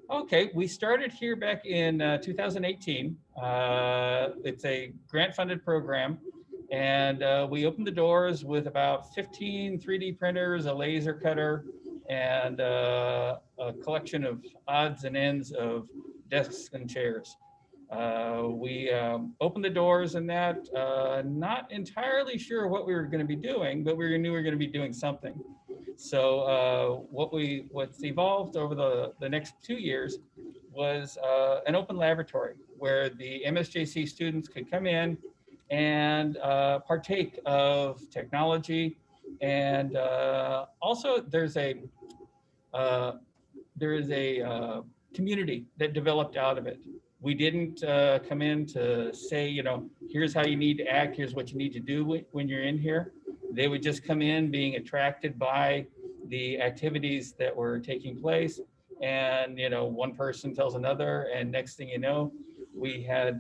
Okay, we started here back in 2018. It's a grant-funded program, and we opened the doors with about 15 3D printers, a laser cutter, and a collection of odds and ends of desks and chairs. We opened the doors and that, not entirely sure what we were going to be doing, but we knew we were going to be doing something. So what's evolved over the next 2 years was an open laboratory where the MSJC students could come in and partake of technology. And also there is a community that developed out of it. We didn't come in to say, here's how you need to act, here's what you need to do when you're in here. They would just come in being attracted by the activities that were taking place. And, one person tells another, and next thing you know, we had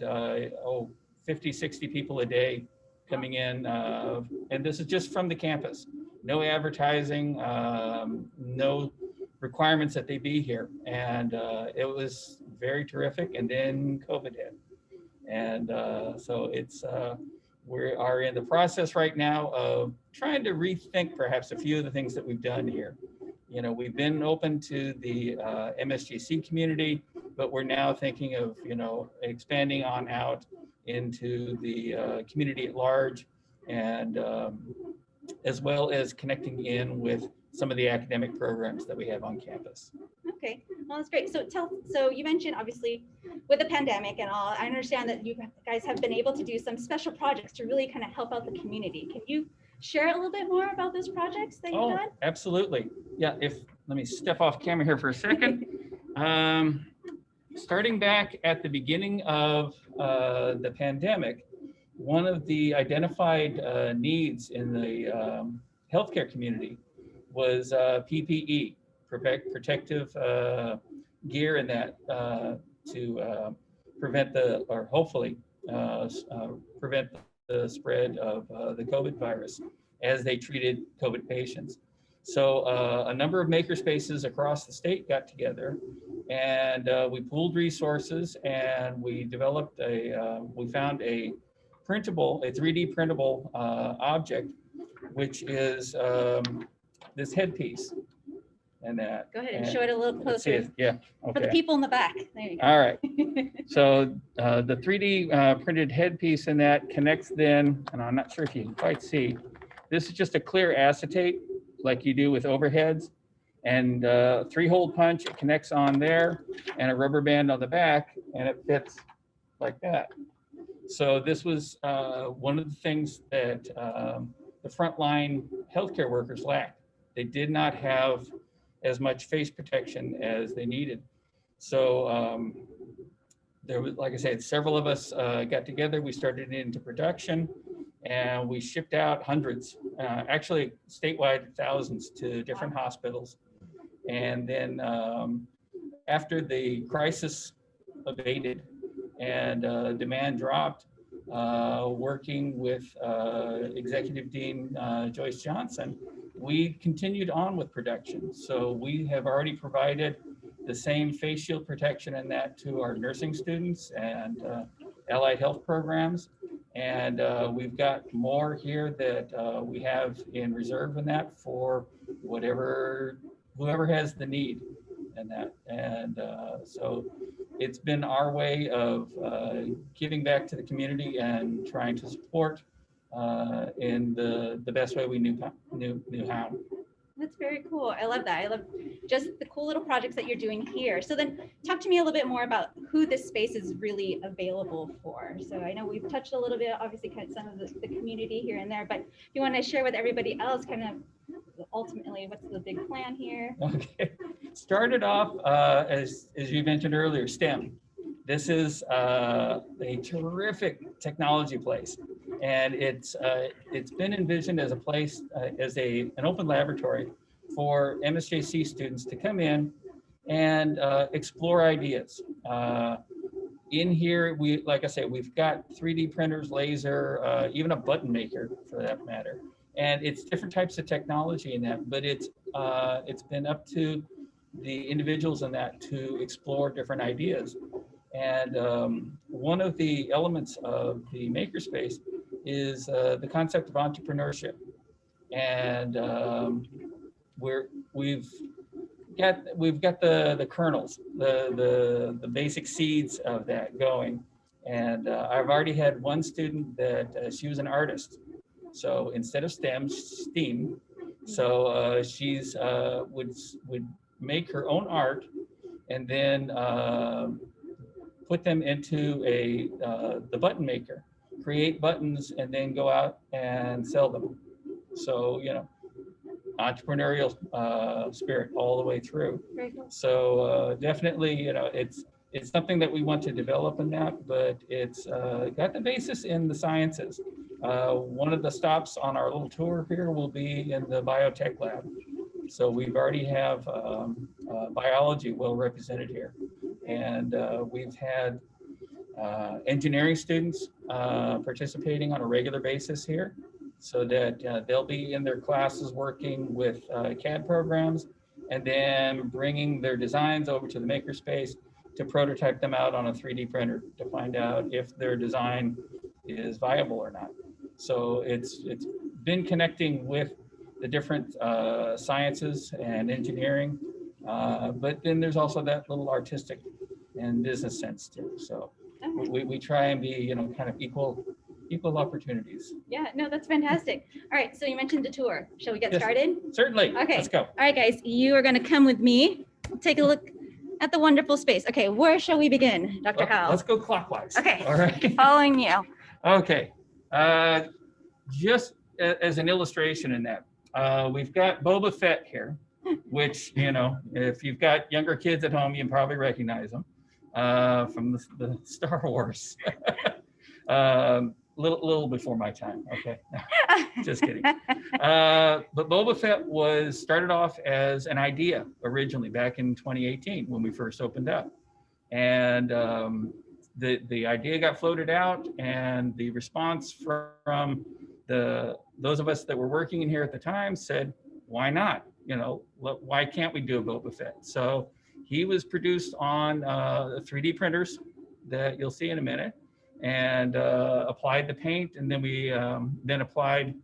50, 60 people a day coming in. And this is just from the campus. No advertising, no requirements that they be here. And it was very terrific. And then COVID hit. And so we are in the process right now of trying to rethink perhaps a few of the things that we've done here. We've been open to the MSJC community, but we're now thinking of, expanding on out into the community at large, and as well as connecting in with some of the academic programs that we have on campus. Okay, well, that's great. So you mentioned, obviously, with the pandemic and all, I understand that you guys have been able to do some special projects to really kind of help out the community. Can you share a little bit more about those projects that you've done? Absolutely. Yeah, let me step off camera here for a second. Starting back at the beginning of the pandemic, one of the identified needs in the healthcare community was PPE, protective gear, and that to prevent hopefully prevent the spread of the COVID virus as they treated COVID patients. So a number of makerspaces across the state got together, and we pooled resources, and we developed we found a 3D printable object, which is this headpiece. And that. Go ahead and show it a little closer. Yeah. Okay. For the people in the back. There you go. All right. So the 3D printed headpiece in that connects then, and I'm not sure if you can quite see, this is just a clear acetate like you do with overheads, and 3-hole punch, it connects on there, and a rubber band on the back, and it fits like that. So this was one of the things that the frontline healthcare workers lacked. They did not have as much face protection as they needed. So there was, like I said, several of us got together. We started into production, and we shipped out hundreds, actually statewide thousands, to different hospitals. And then after the crisis abated and demand dropped, working with Executive Dean Joyce Johnson, we continued on with production. So we have already provided the same face shield protection and that to our nursing students and allied health programs. And we've got more here that we have in reserve in that for whoever has the need and that. And so it's been our way of giving back to the community and trying to support in the best way we knew how. That's very cool. I love that. I love just the cool little projects that you're doing here. So then talk to me a little bit more about who this space is really available for. So I know we've touched a little bit, obviously, kind of some of the community here and there, but if you want to share with everybody else kind of ultimately what's the big plan here? Okay. Started off, as you mentioned earlier, STEM. This is a terrific technology place. And it's been envisioned as a place, as an open laboratory for MSJC students to come in and explore ideas. In here, like I said, we've got 3D printers, laser, even a button maker for that matter. And it's different types of technology in that, but it's been up to the individuals in that to explore different ideas. And one of the elements of the makerspace is the concept of entrepreneurship. And we've got the kernels, the basic seeds of that going. And I've already had one student that she was an artist. So instead of STEAM. So she's would make her own art and then put them into the button maker, create buttons, and then go out and sell them. So, you know, entrepreneurial spirit all the way through. Very cool. So definitely, you know, it's something that we want to develop in that, but it's got the basis in the sciences. One of the stops on our little tour here will be in the Biotech Lab. So we've already have biology well represented here. And we've had engineering students participating on a regular basis here, so that they'll be in their classes working with CAD programs and then bringing their designs over to the makerspace to prototype them out on a 3D printer to find out if their design is viable or not. So it's been connecting with the different sciences and engineering, but then there's also that little artistic and business sense too. So we try and be, you know, kind of equal opportunities. Yeah, no, that's fantastic. All right, so you mentioned the tour. Shall we get Yes. started? Certainly. Okay. Let's go. All right, guys, you are going to come with me. Take a look at the wonderful space. Okay, where shall we begin, Dr. Howell? Let's go clockwise. Okay. All right. Following you. Okay. Just as an illustration in that, we've got Boba Fett here, which, you know, if you've got younger kids at home, you can probably recognize him from the Star Wars. Little before my time. Okay. Just kidding. But Boba Fett started off as an idea originally back in 2018 when we first opened up. And the idea got floated out, and the response from those of us that were working in here at the time said, why not? You know, why can't we do a Boba Fett? So he was produced on 3D printers that you'll see in a minute, and applied the paint, and then we then applied,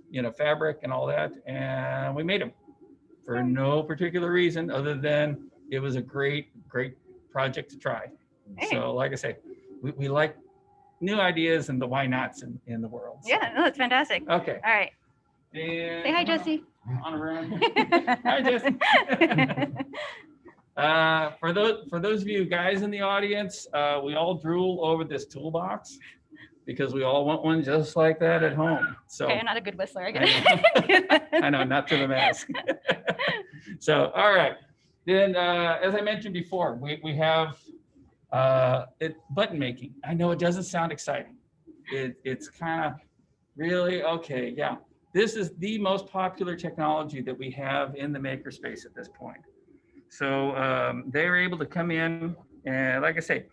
you know, fabric and all that, and we made him for no particular reason other than it was a great project to try. So like I say, we like new ideas and the why nots in the world. So. Yeah, no, that's fantastic. Okay. All right. And Say hi, Jesse. on around. Hi, Jesse. For those of you guys in the audience, we all drool over this toolbox because we all want one just like that at home. So Okay, I'm not a good whistler. I get it. I know, not to the mask. So, all right. Then, as I mentioned before, we have button making. I know it doesn't sound exciting. It's kind of really, okay, yeah. This is the most popular technology that we have in the makerspace at this point. So they're able to come in and, like I say,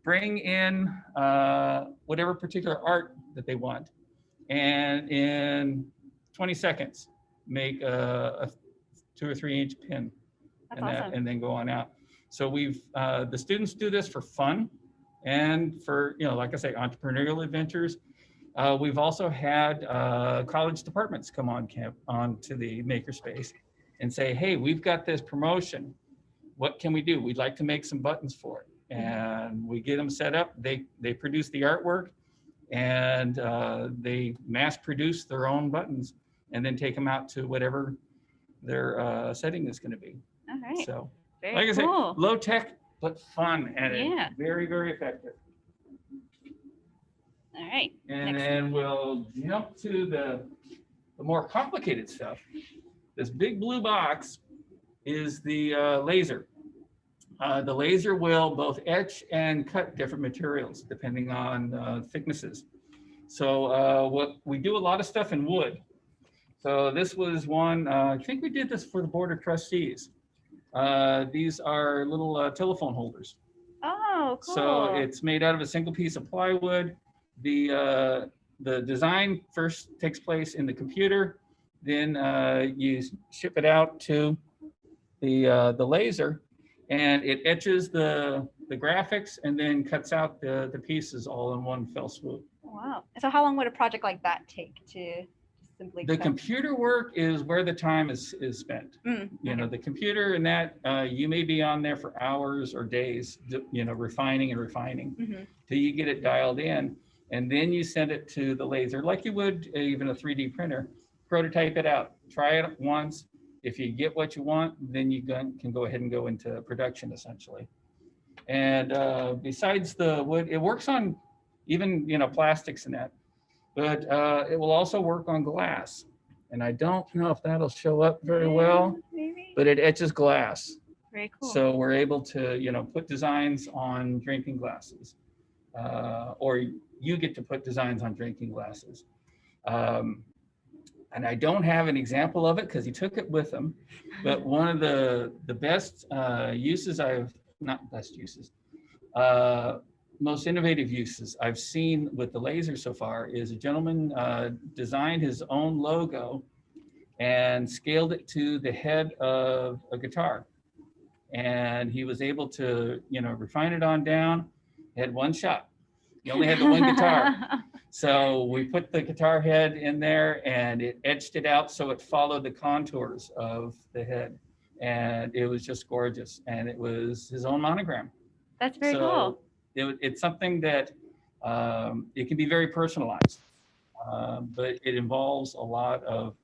bring in whatever particular art that they want, and in 20 seconds make a 2 or 3 inch pin. That's and awesome. and then go on out. So we've the students do this for fun and for, you know, like I say, entrepreneurial adventures. We've also had college departments come onto the makerspace and say, hey, we've got this promotion. What can we do? We'd like to make some buttons for it. And we get them set up. They produce the artwork, and they mass produce their own buttons and then take them out to whatever their setting is going to be. All right. So Very like I said, cool. low tech, but fun, and Yeah. very, very effective. All right. And Next. then we'll jump to the more complicated stuff. This big blue box is the laser. The laser will both etch and cut different materials depending on thicknesses. So what we do a lot of stuff in wood. So this was one, I think we did this for the Board of Trustees. These are little telephone holders. Oh, cool. So it's made out of a single piece of plywood. The design first takes place in the computer, then you ship it out to the laser, and it etches the graphics and then cuts out the pieces all in one fell swoop. Wow. So how long would a project like that take to simply? The computer work is where the time is spent. You know, the computer and that you may be on there for hours or days, you know, refining and refining till you get it dialed in, and then you send it to the laser like you would even a 3D printer. Prototype it out, try it once. If you get what you want, then you can go ahead and go into production essentially. And besides the wood, it works on even, you know, plastics and that, but it will also work on glass. And I don't know if that'll show up very well, maybe. But it etches glass. Very cool. So we're able to, you know, put designs on drinking glasses, or you get to put designs on drinking glasses. And I don't have an example of it because he took it with him. But one of the best uses most innovative uses I've seen with the laser so far is a gentleman designed his own logo and scaled it to the head of a guitar. And he was able to, you know, refine it on down. He had one shot. He only had the one guitar. So we put the guitar head in there and it etched it out so it followed the contours of the head. And it was just gorgeous. And it was his own monogram. That's very cool. It's something that it can be very personalized, but it involves a lot of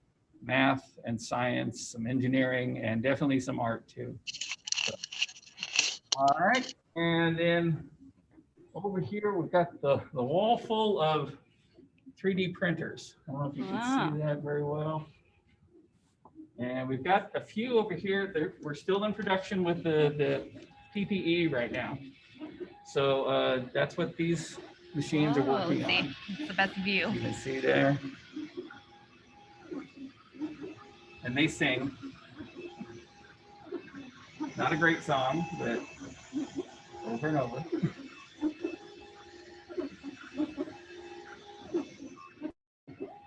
math and science, some engineering, and definitely some art too. So, all right, and then over here we've got the wall full of 3D printers. I don't know if you can see that very well. And we've got a few over here. We're still in production with the PPE right now. So that's what these machines are working on. It's the best view. You can see there. And they sing. Not a great song, but over and over.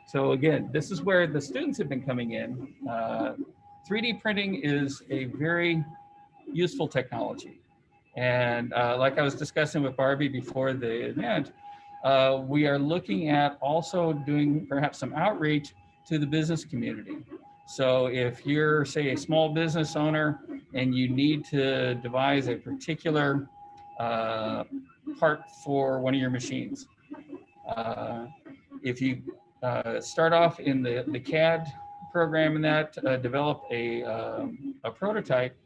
So again, this is where the students have been coming in. 3D printing is a very useful technology. And like I was discussing with Barbie before the event, we are looking at also doing perhaps some outreach to the business community. So if you're, say, a small business owner and you need to devise a particular part for one of your machines, if you start off in the CAD program and that, develop a prototype,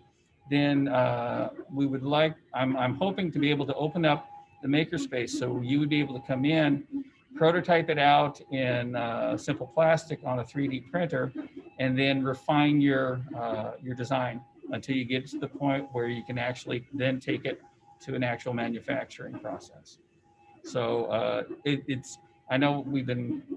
then we would like, I'm hoping to be able to open up the MakerSpace so you would be able to come in, prototype it out in simple plastic on a 3D printer, and then refine your design until you get to the point where you can actually then take it to an actual manufacturing process. So I know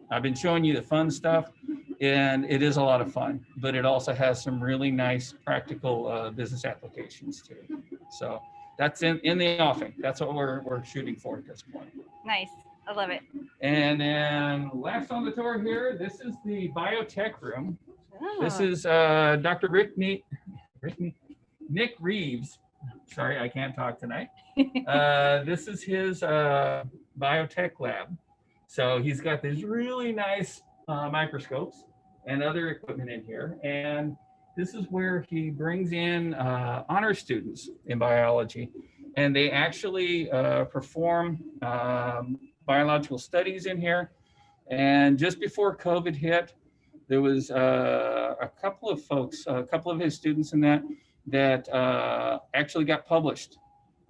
I've been showing you the fun stuff, and it is a lot of fun, but it also has some really nice practical business applications too. So that's in the offing. That's what we're shooting for at this point. Nice, I love it. And then last on the tour here, this is the biotech room. Oh. This is Dr. Nick Reeves. Sorry, I can't talk tonight. This is his biotech lab. So he's got these really nice microscopes and other equipment in here. And this is where he brings in honor students in biology. And they actually perform biological studies in here. And just before COVID hit, there was a couple of folks, a couple of his students in that actually got published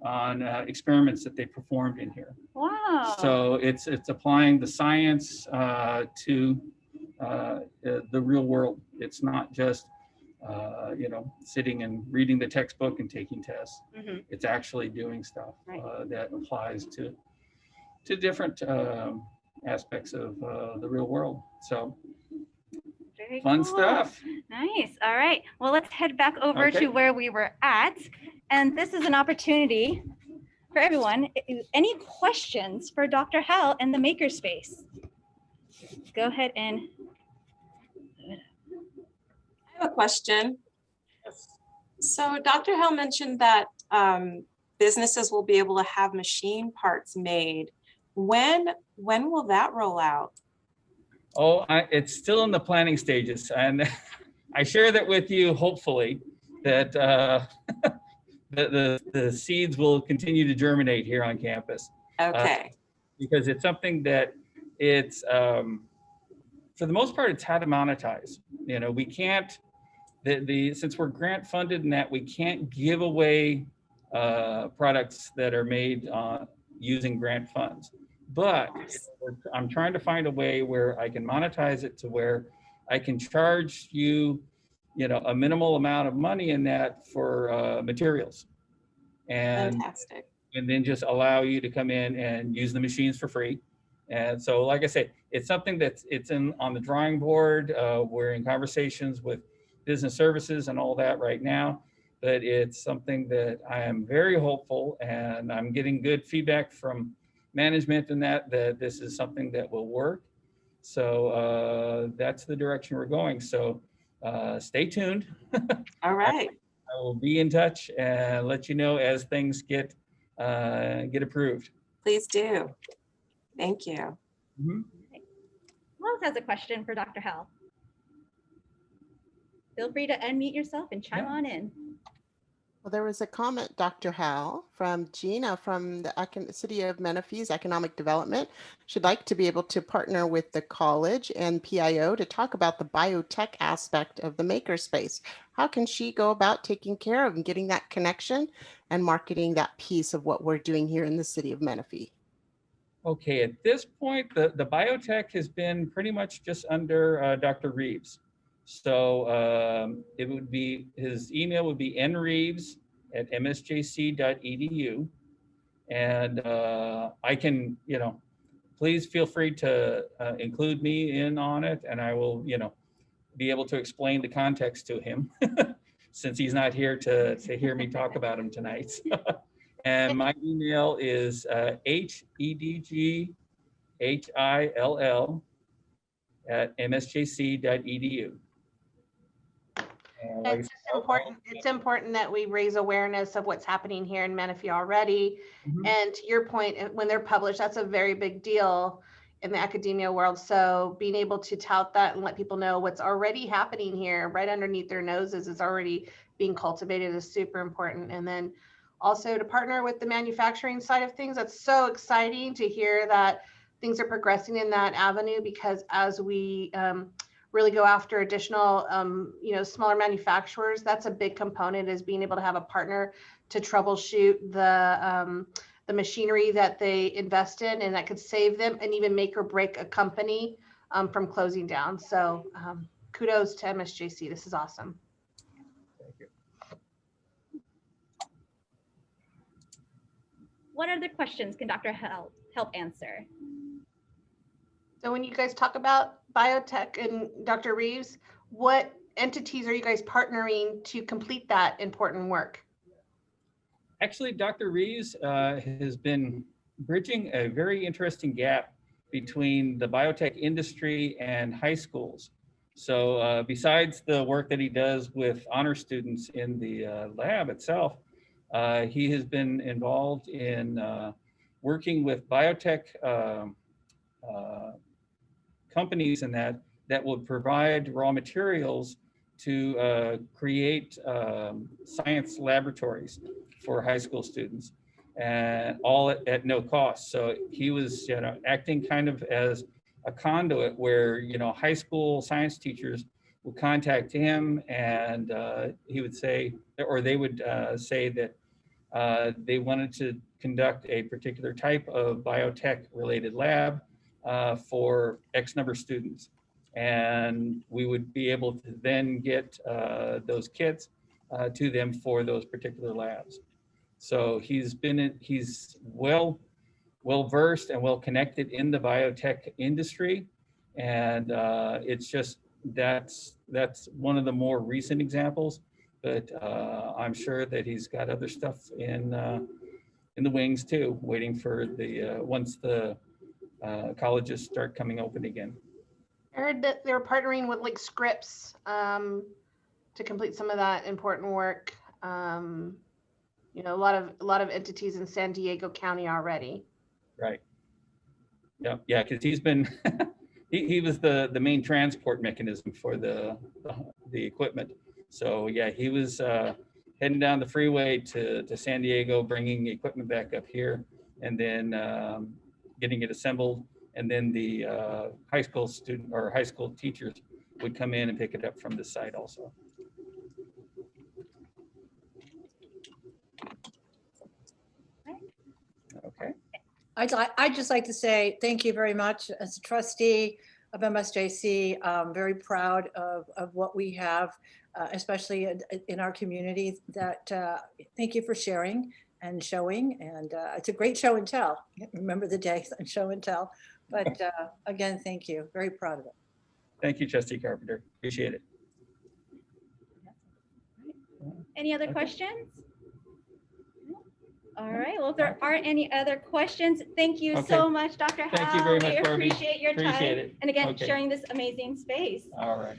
on experiments that they performed in here. Wow. So it's applying the science to the real world. It's not just sitting and reading the textbook and taking tests. Mm-hmm. It's actually doing stuff that applies to different aspects of the real world. So very fun cool stuff. Nice. All right. Well, let's head back over to where we were at. And this is an opportunity for everyone. Any questions for Dr. Hal and the MakerSpace? Go ahead and. I have a question. Yes. So Dr. Hill mentioned that businesses will be able to have machine parts made. When will that roll out? Oh, it's still in the planning stages, and I share that with you, hopefully, that the seeds will continue to germinate here on campus. Okay. Because it's something that it's, for the most part, it's how to monetize. You know, we can't, since we're grant funded and that we can't give away products that are made using grant funds. But I'm trying to find a way where I can monetize it to where I can charge you, you know, a minimal amount of money in that for materials. Fantastic. And then just allow you to come in and use the machines for free. And so, like I said, it's something that's on the drawing board. We're in conversations with business services and all that right now, but it's something that I am very hopeful, and I'm getting good feedback from management and that this is something that will work. So that's the direction we're going. So stay tuned. All right. I will be in touch and let you know as things get approved. Please do. Thank you. Mm-hmm. Who else has a question for Dr. Hell? Feel free to unmute yourself and chime on in. Well, there was a comment, Dr. Howell, from Gina from the City of Menifee's Economic Development. She'd like to be able to partner with the college and PIO to talk about the biotech aspect of the MakerSpace. How can she go about taking care of and getting that connection and marketing that piece of what we're doing here in the City of Menifee? Okay, at this point, the biotech has been pretty much just under Dr. Reeves. So it would be, his email would be nreeves@msjc.edu. And I can, you know, please feel free to include me in on it, and I will, you know, be able to explain the context to him since he's not here to hear me talk about him tonight. And my email is hedghill@msjc.edu. It's important. It's important that we raise awareness of what's happening here in Menifee already. Mhm. And to your point, when they're published, that's a very big deal in the academia world. So being able to tout that and let people know what's already happening here right underneath their noses is already being cultivated is super important. And then also to partner with the manufacturing side of things, that's so exciting to hear that things are progressing in that avenue, because as we really go after additional, smaller manufacturers, that's a big component, is being able to have a partner to troubleshoot the machinery that they invest in, and that could save them and even make or break a company from closing down. So kudos to MSJC. This is awesome. Thank you. What other questions can Dr. Hell help answer? So when you guys talk about biotech and Dr. Reeves, what entities are you guys partnering to complete that important work? Actually, Dr. Reeves has been bridging a very interesting gap between the biotech industry and high schools. So besides the work that he does with honor students in the lab itself, he has been involved in working with biotech companies and that would provide raw materials to create science laboratories for high school students, and all at no cost. So he was, acting kind of as a conduit where, high school science teachers would contact him, and he would say, or they would say that they wanted to conduct a particular type of biotech related lab for X number of students. And we would be able to then get those kits to them for those particular labs. So he's well versed and well connected in the biotech industry. And it's just, that's one of the more recent examples, but I'm sure that he's got other stuff in the wings too, waiting for the once the colleges start coming open again. I heard that they're partnering with like Scripps to complete some of that important work. You know, a lot of entities in San Diego County already. Right. Yeah, because he's been, he was the main transport mechanism for the equipment. So yeah, he was heading down the freeway to San Diego, bringing equipment back up here, and then getting it assembled. And then the high school student or high school teachers would come in and pick it up from the site also. Okay. I'd just like to say thank you very much. As a trustee of MSJC, I'm very proud of what we have, especially in our community. That thank you for sharing and showing. And it's a great show and tell. Remember the day on show and tell. But again, thank you. Very proud of it. Thank you, Trustee Carpenter. Appreciate it. Any other Okay. questions? All right, well, if there aren't any other questions, thank you Okay. so much, Dr. Howe. Thank you very much, We Barbie. appreciate your time. Appreciate it. And again, Okay. sharing this amazing space. All right.